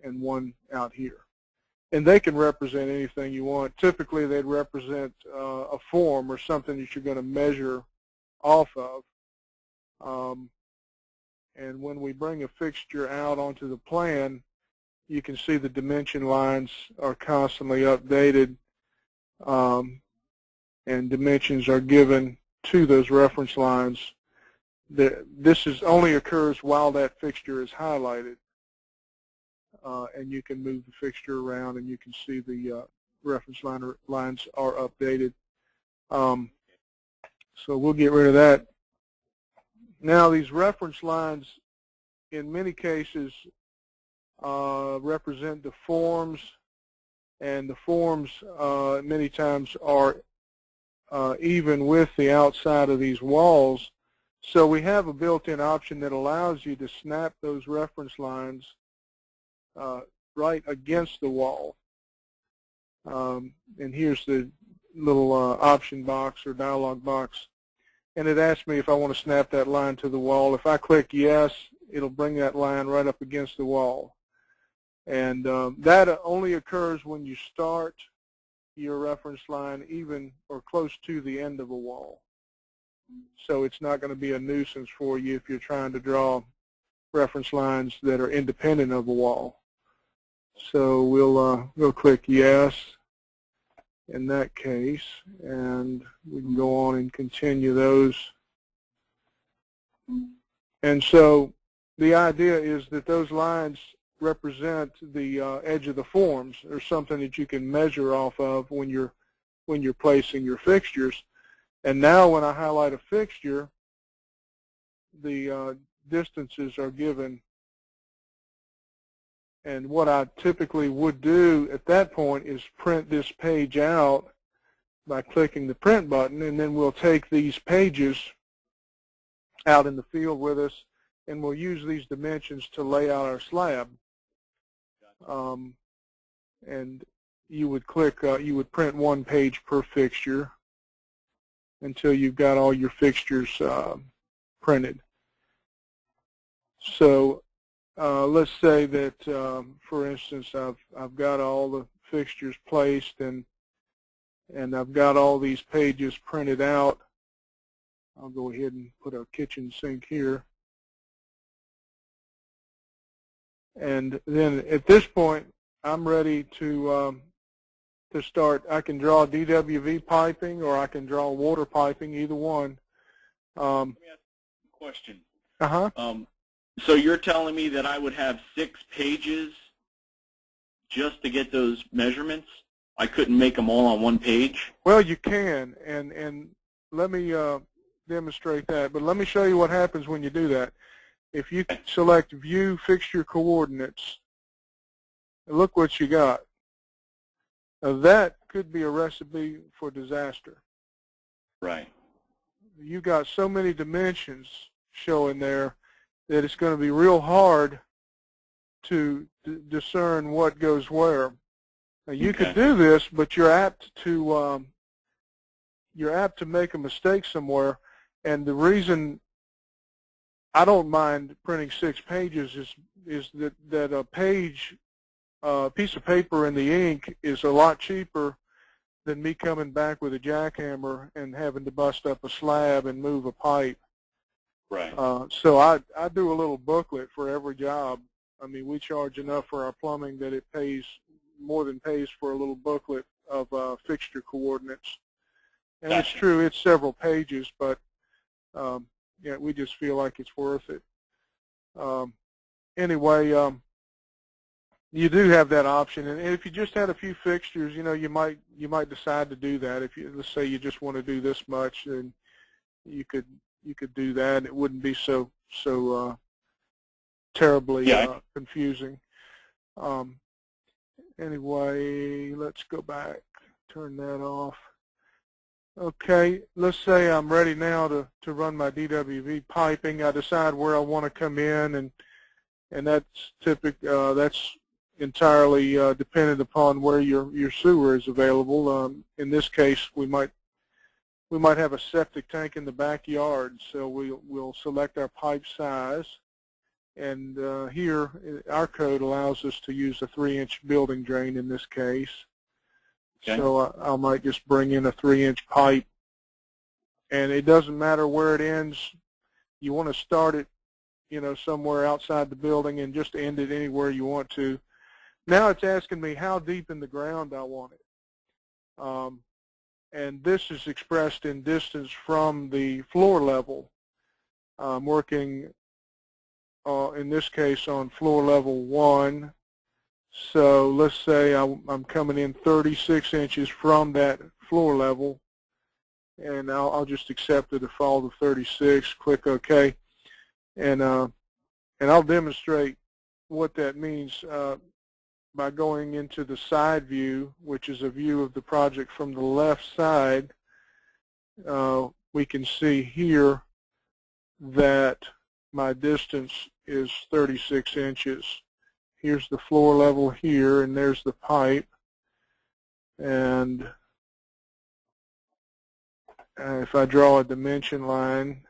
and one out here. And they can represent anything you want. Typically, they'd represent a form or something that you're going to measure off of. And when we bring a fixture out onto the plan, you can see the dimension lines are constantly updated, and dimensions are given to those reference lines. This only occurs while that fixture is highlighted. And you can move the fixture around, and you can see the reference lines are updated. So we'll get rid of that. Now, these reference lines, in many cases, represent the forms, and the forms many times are even with the outside of these walls. So we have a built-in option that allows you to snap those reference lines right against the wall. And here's the little option box or dialog box. And it asks me if I want to snap that line to the wall. If I click yes, it'll bring that line right up against the wall. And that only occurs when you start your reference line even or close to the end of a wall. So it's not going to be a nuisance for you if you're trying to draw reference lines that are independent of a wall. So we'll click yes in that case, and we can go on and continue those. And so the idea is that those lines represent the edge of the forms, or something that you can measure off of when you're placing your fixtures. And now when I highlight a fixture, the distances are given. And what I typically would do at that point is print this page out by clicking the print button, and then we'll take these pages out in the field with us, and we'll use these dimensions to lay out our slab. And you would click, you would print one page per fixture until you've got all your fixtures printed. So let's say that, for instance, I've got all the fixtures placed, and I've got all these pages printed out. I'll go ahead and put a kitchen sink here. And then at this point, I'm ready to start. I can draw DWV piping, or I can draw water piping, either one. Let me ask a question. Uh-huh. So you're telling me that I would have 6 pages just to get those measurements? I couldn't make them all on one page? Well, you can, and let me demonstrate that. But let me show you what happens when you do that. If you select View Fixture Coordinates, look what you got. Now that could be a recipe for disaster. Right. You got so many dimensions showing there that it's going to be real hard to discern what goes where. Now, you could do this, but you're apt to make a mistake somewhere. And the reason I don't mind printing 6 pages is that a piece of paper and the ink is a lot cheaper than me coming back with a jackhammer and having to bust up a slab and move a pipe. Right. So I do a little booklet for every job. I mean, we charge enough for our plumbing that it pays more than pays for a little booklet of fixture coordinates. And Gotcha. It's true, it's several pages, but yeah, we just feel like it's worth it. Anyway, you do have that option, and if you just had a few fixtures, you know, you might decide to do that. If you, let's say you just want to do this much, then you could do that. It wouldn't be so terribly confusing. Anyway, let's go back. Turn that off. Okay, let's say I'm ready now to run my DWV piping. I decide where I want to come in, and that's that's entirely dependent upon where your sewer is available. In this case, we might have a septic tank in the backyard, so we'll select our pipe size, And here, our code allows us to use a 3-inch building drain in this case. Okay. So I might just bring in a 3-inch pipe. And it doesn't matter where it ends. You want to start it, somewhere outside the building and just end it anywhere you want to. Now it's asking me how deep in the ground I want it. And this is expressed in distance from the floor level. I'm working, in this case, on floor level 1. So let's say I'm coming in 36 inches from that floor level, and I'll just accept the default of 36, click OK, and I'll demonstrate what that means by going into the side view, which is a view of the project from the left side. We can see here that my distance is 36 inches. Here's the floor level here, and there's the pipe. And if I draw a dimension line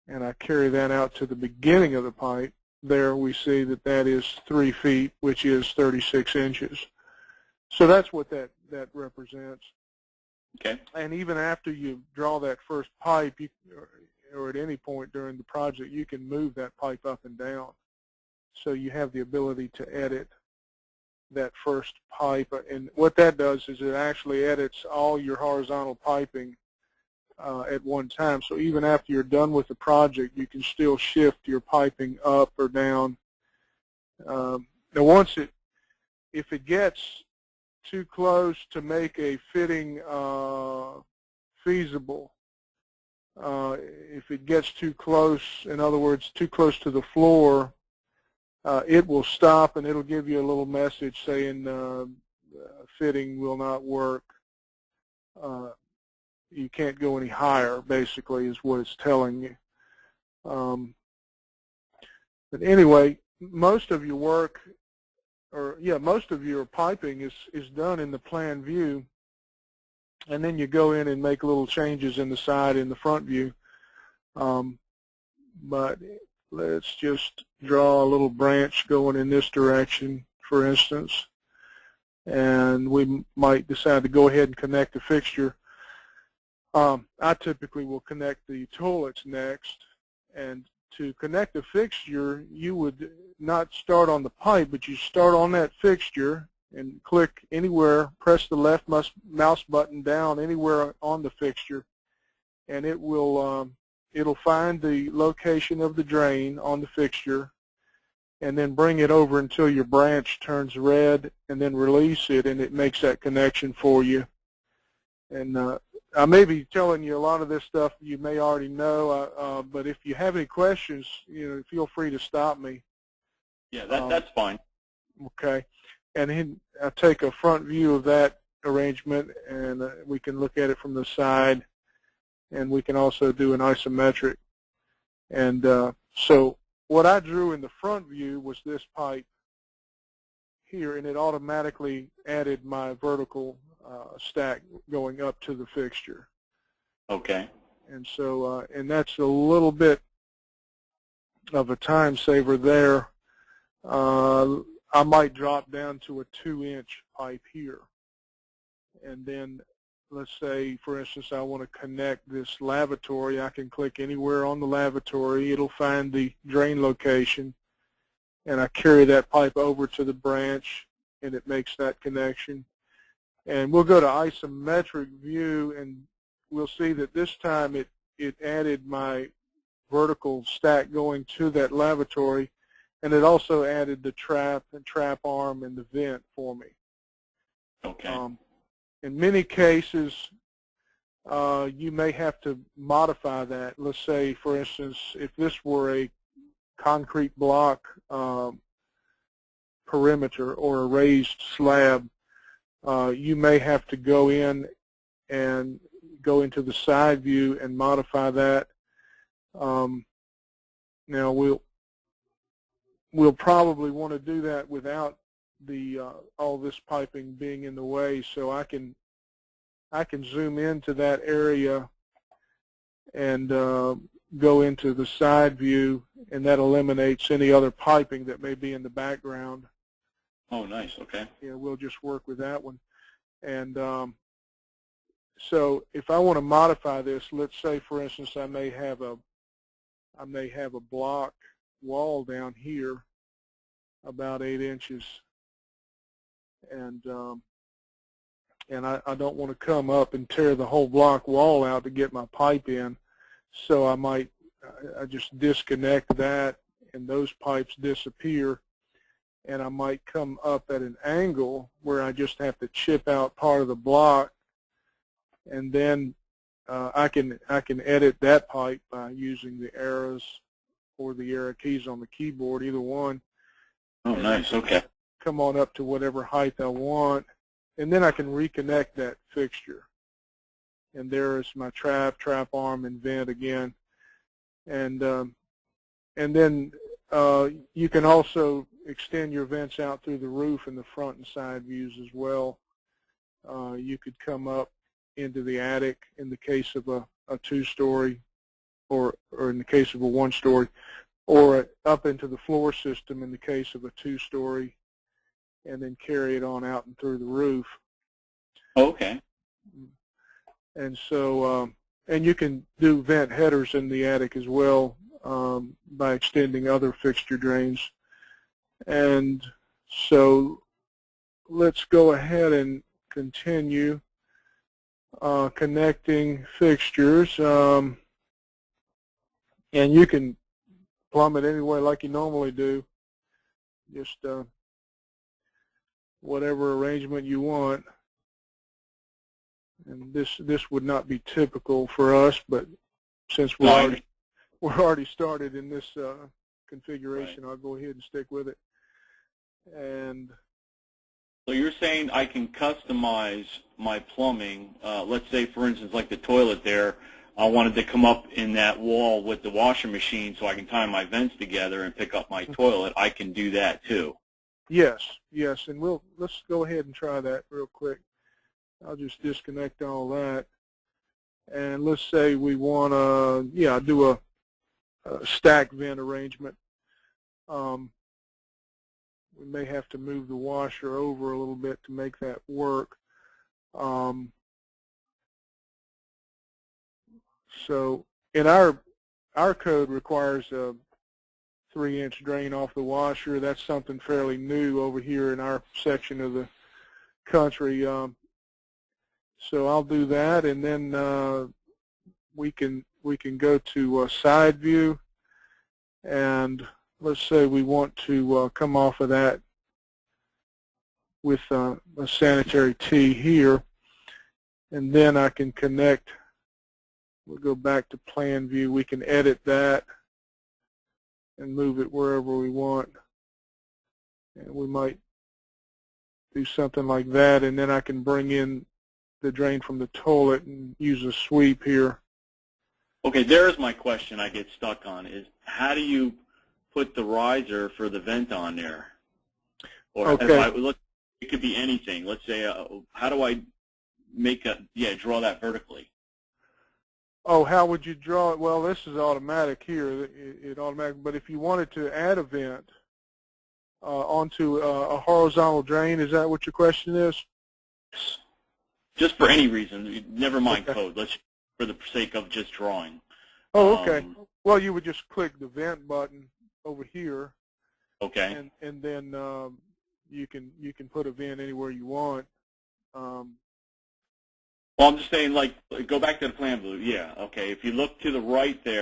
and I carry that out to the beginning of the pipe, there we see that that is 3 feet, which is 36 inches. So that's what that represents. Okay. And even after you draw that first pipe, or at any point during the project, you can move that pipe up and down. So you have the ability to edit that first pipe. And what that does is it actually edits all your horizontal piping at one time. So even after you're done with the project, you can still shift your piping up or down. Now if it gets too close to make a fitting feasible, if it gets too close, in other words, too close to the floor, it will stop and it'll give you a little message saying fitting will not work. You can't go any higher, basically, is what it's telling you. But anyway, most of your work, most of your piping is done in the plan view, and then you go in and make little changes in the side and the front view. But let's just draw a little branch going in this direction, for instance, and we might decide to go ahead and connect the fixture. I typically will connect the toilets next, and to connect the fixture, you would not start on the pipe, but you start on that fixture and click anywhere, press the left mouse button down anywhere on the fixture, and it will it'll find the location of the drain on the fixture and then bring it over until your branch turns red, and then release it, and it makes that connection for you. And I may be telling you a lot of this stuff you may already know, but if you have any questions, feel free to stop me. Yeah, that's fine. Okay. And then I take a front view of that arrangement, and we can look at it from the side, and we can also do an isometric. And so what I drew in the front view was this pipe here, and it automatically added my vertical stack going up to the fixture. Okay. And so, and that's a little bit of a time saver there. I might drop down to a 2-inch pipe here. And then let's say, for instance, I want to connect this lavatory. I can click anywhere on the lavatory. It'll find the drain location, and I carry that pipe over to the branch, and it makes that connection. And we'll go to isometric view, and we'll see that this time it added my vertical stack going to that lavatory, and it also added the trap and trap arm and the vent for me. Okay. In many cases, you may have to modify that. Let's say, for instance, if this were a concrete block perimeter or a raised slab, you may have to go in and go into the side view and modify that. Now we'll probably want to do that without the all this piping being in the way, so I can zoom into that area and go into the side view, and that eliminates any other piping that may be in the background. Oh, nice. Okay. Yeah, we'll just work with that one. And so if I want to modify this, let's say, for instance, I may have a block wall down here about 8 inches, and I don't want to come up and tear the whole block wall out to get my pipe in, so I just disconnect that, and those pipes disappear, and I might come up at an angle where I just have to chip out part of the block, and then I can edit that pipe by using the arrows or the arrow keys on the keyboard, either one. Oh, nice. Okay. Come on up to whatever height I want, and then I can reconnect that fixture. And there is my trap arm, and vent again. And then you can also extend your vents out through the roof in the front and side views as well. You could come up into the attic in the case of a 2-story, or in the case of a 1-story, or up into the floor system in the case of a 2-story, and then carry it on out and through the roof. Okay. And so, and you can do vent headers in the attic as well by extending other fixture drains. And so let's go ahead and continue connecting fixtures. And you can plumb it any way like you normally do, just whatever arrangement you want. And this would not be typical for us, but since we're already started in this configuration, right, I'll go ahead and stick with it. And so you're saying I can customize my plumbing. Let's say, for instance, like the toilet there, I wanted to come up in that wall with the washing machine so I can tie my vents together and pick up my toilet. I can do that too. Yes, yes, and let's go ahead and try that real quick. I'll just disconnect all that, and let's say we want to, do a stack vent arrangement. We may have to move the washer over a little bit to make that work. So in our code requires a 3-inch drain off the washer. That's something fairly new over here in our section of the country. So I'll do that, and then we can go to side view, and let's say we want to come off of that with a sanitary tee here, and then I can connect. We'll go back to plan view. We can edit that and move it wherever we want, and we might do something like that, and then I can bring in the drain from the toilet and use a sweep here. Okay, there's my question I get stuck on, is how do you put the riser for the vent on there? Or okay. It could be anything. Let's say, how do I draw that vertically? Oh, how would you draw it? Well, this is automatic here. It automatic. But if you wanted to add a vent onto a horizontal drain, is that what your question is? Just for any reason, never mind okay. code. Let's, for the sake of just drawing. Oh, okay. Well, you would just click the vent button over here. Okay. And then you can put a vent anywhere you want. Well, I'm just saying, like, go back to the plan view. Yeah. Okay. If you look to the right there.